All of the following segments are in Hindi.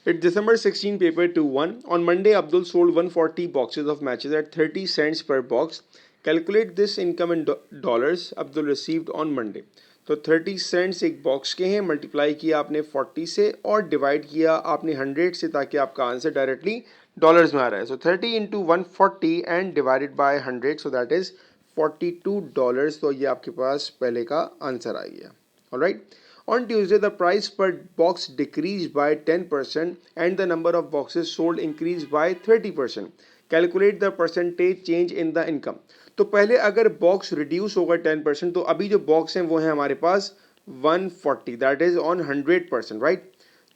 It's December 16 paper 2-1. On Monday, Abdul sold 140 boxes of matches at 30 cents per box. Calculate this income in dollars Abdul received on Monday. तो 30 सेंट्स एक बॉक्स के हैं, मल्टीप्लाई किया आपने 40 से और डिवाइड किया आपने 100 से ताकि आपका आंसर डायरेक्टली डॉलर्स में आ रहा है. So 30 into 140 and divided by 100, so that is $42. तो ये आपके पास पहले का आंसर आ गया. Alright. On Tuesday, the price per box decreased by 10% and the number of boxes sold increased by 30%. Calculate the percentage change in the income. तो पहले अगर बॉक्स रिड्यूस होगा 10%, तो अभी जो बॉक्स हैं वो है हमारे पास 140, दैट इज ऑन 100%, राइट.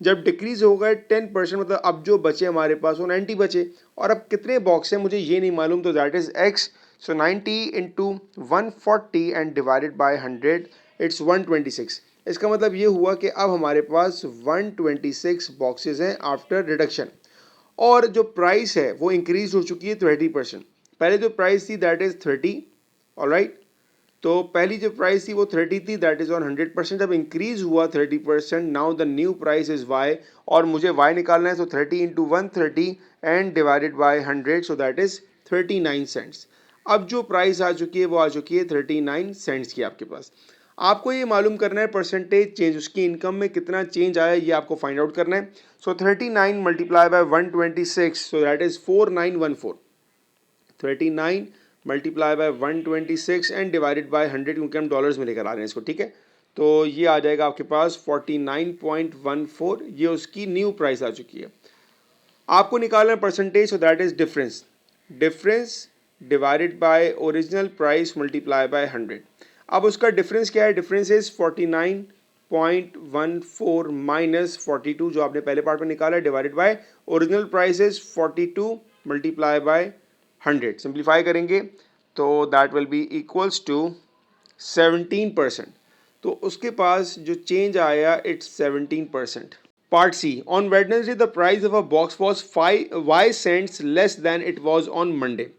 जब डिक्रीज होगा 10%, मतलब अब जो बचे हमारे पास वो 90 बचे, और अब कितने बॉक्स हैं मुझे ये नहीं मालूम, तो that is x. So 90 into 140 and divided by 100, it's 126. इसका मतलब ये हुआ कि अब हमारे पास 126 बॉक्सेस हैं आफ्टर रिडक्शन, और जो प्राइस है वो इंक्रीज हो चुकी है 30%. पहले जो प्राइस थी दैट इज 30. ऑलराइट. तो पहली जो प्राइस थी वो 30 थी, दैट इज ऑन 100%. अब इंक्रीज हुआ 30%. Now the new price is Y, और मुझे वाई निकालना है. So 30 into 130 and divided by 100, so that is 39 cents. अब जो प्राइस आ चुकी है वो आ चुकी है 39 सेंट्स की आपके पास. आपको ये मालूम करना है परसेंटेज चेंज, उसकी इनकम में कितना चेंज आया ये आपको फाइंड आउट करना है. सो 39 multiply by 126, so that is 4914. 39 multiply by 126 and divided by 100, क्योंकि हम डॉलर्स में लेकर आ रहे हैं इसको, ठीक है. तो ये आ जाएगा आपके पास 49.14. ये उसकी न्यू प्राइस आ चुकी है. आपको निकालना है percentage, so that is difference. Difference divided by original price multiply by 100. अब उसका डिफरेंस क्या है? डिफरेंस इज 49.14 माइनस 42 जो आपने पहले पार्ट में निकाला है, divided by original price is 42 multiply by 100. Simplify करेंगे तो that will be equals to 17%. तो उसके पास जो चेंज आया it's 17%. Part C. On Wednesday the price of a box was 5 cents less than it was on Monday.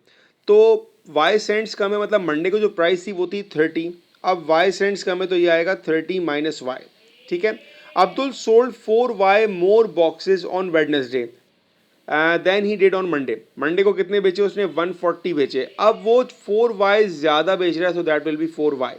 तो वाई सेंट्स कम है, मतलब मंडे को जो प्राइस थी वो थी 30. अब वाई सेंट्स कम है तो ये आएगा 30 माइनस वाई. ठीक है. Abdul sold 4 y more boxes on Wednesday then he did on Monday. Monday को कितने बेचे उसने? 140 बेचे. अब वो 4 वाई ज्यादा बेच रहा है, so that will be 4 y.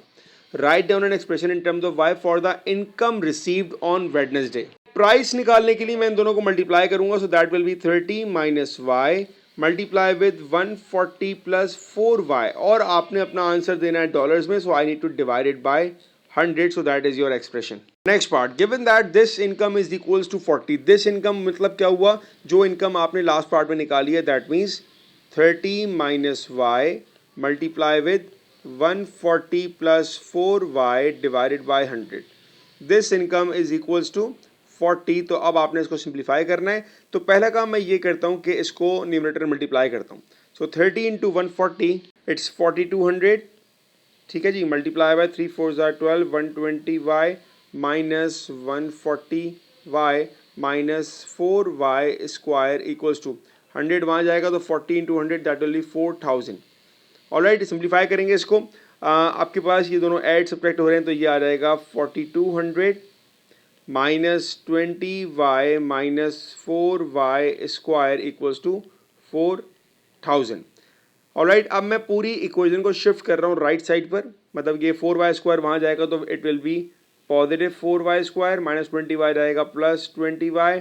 Write down an expression in terms of y for the income received on Wednesday. Price निकालने के लिए मैं इन दोनों को मल्टीप्लाई करूंगा, so that will be 30 minus y multiply with 140 plus 4y, और आपने अपना आंसर देना है डॉलर्स में, so I need to divide it by 100, so that is your expression. Next part. Given that this income is equals to 40. This income मतलब क्या हुआ? जो इनकम आपने लास्ट पार्ट में निकाली है, that means 30 minus y multiply with 140 plus 4y divided by 100. This income is equals to 40. तो अब आपने इसको सिंप्लीफाई करना है. तो पहला काम मैं ये करता हूँ कि इसको न्यूमरेटर मल्टीप्लाई करता हूँ. So 30 into 140, it's 4200. ठीक है जी. Multiply by 3 4 12, 120 y minus 140 y minus 4 y square equals to 100. वहाँ जाएगा तो 40 into 100, that will be 4000. Alright. Simplify करेंगे इसको. आपके पास ये दोनों ऐड सब्ट्रैक्ट हो रहे हैं, तो ये आ जाएगा 4200 minus 20y minus 4y square equals to 4000. Alright. अब मैं पूरी इक्वेशन को शिफ्ट कर रहा हूँ राइट साइड पर, मतलब ये 4y स्क्वायर वहाँ जाएगा तो it will be positive 4y square minus 20y जाएगा प्लस 20y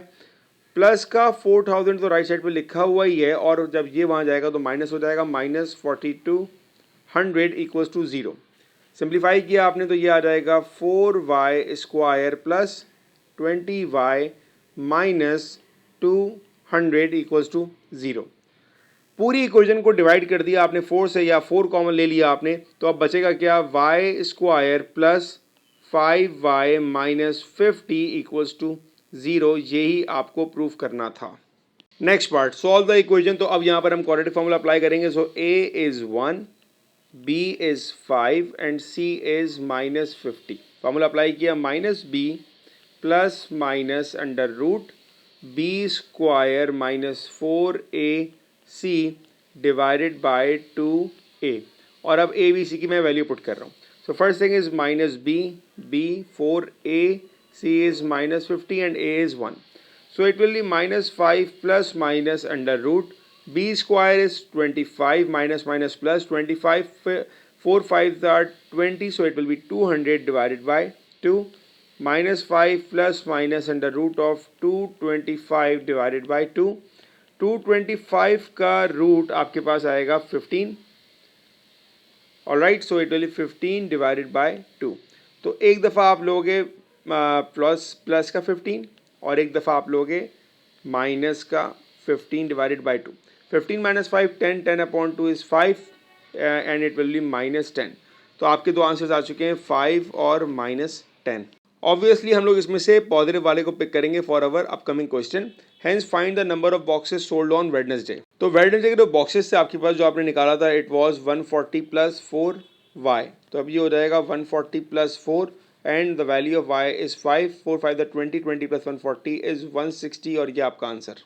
प्लस का 4000 तो राइट साइड पर लिखा हुआ ही है, और जब ये वहाँ जाएगा तो माइनस हो जाएगा, माइनस 4200 इक्वल्स टू 0. सिंप्लीफाई किया आपने तो ये आ जाएगा 4y square plus 20y minus 200 equals to 0. पूरी इक्वेशन को डिवाइड कर दिया आपने 4 से, या 4 कॉमन ले लिया आपने, तो अब बचेगा क्या? y square plus 5y minus 50 equals to 0. यही आपको प्रूफ करना था. Next part. Solve the equation. तो अब यहाँ पर हम क्वाड्रेटिक फॉर्मूला अप्लाई करेंगे. So a is 1, b is 5 and c is minus 50. Formula apply किया. Minus b plus minus under root b square minus 4ac divided by 2a. और अब a b c की मैं वैल्यू पुट कर रहा हूँ. So first thing is minus b 4a, c is minus 50 and a is 1. So it will be minus 5 plus minus under root. B square is 25 minus minus plus 25. 4 5s are 20, so it will be 200 divided by 2. Minus 5 plus minus under root of 225 divided by 2. 225 का रूट आपके पास आएगा 15. Alright, so it will 15 divided by 2. तो एक दफ़ा आप लोगे प्लस का 15 और एक दफ़ा आप लोगे माइनस का 15 divided by 2. 15 minus 5 10, 10 upon 2 is 5 and it will be minus 10. तो आपके दो आंसर्स आ चुके हैं 5 और माइनस 10. ऑब्वियसली हम लोग इसमें से पॉजिटिव वाले को पिक करेंगे for our upcoming question. Hence find the number of boxes sold on Wednesday. तो वेडनेसडे के जो बॉक्सेस थे आपके पास जो आपने निकाला था इट वाज 140 प्लस 4y. तो अब ये हो जाएगा 140 plus 4 and the value of y is 5. 4 5 20, 20 plus 140 is 160 और ये आपका आंसर.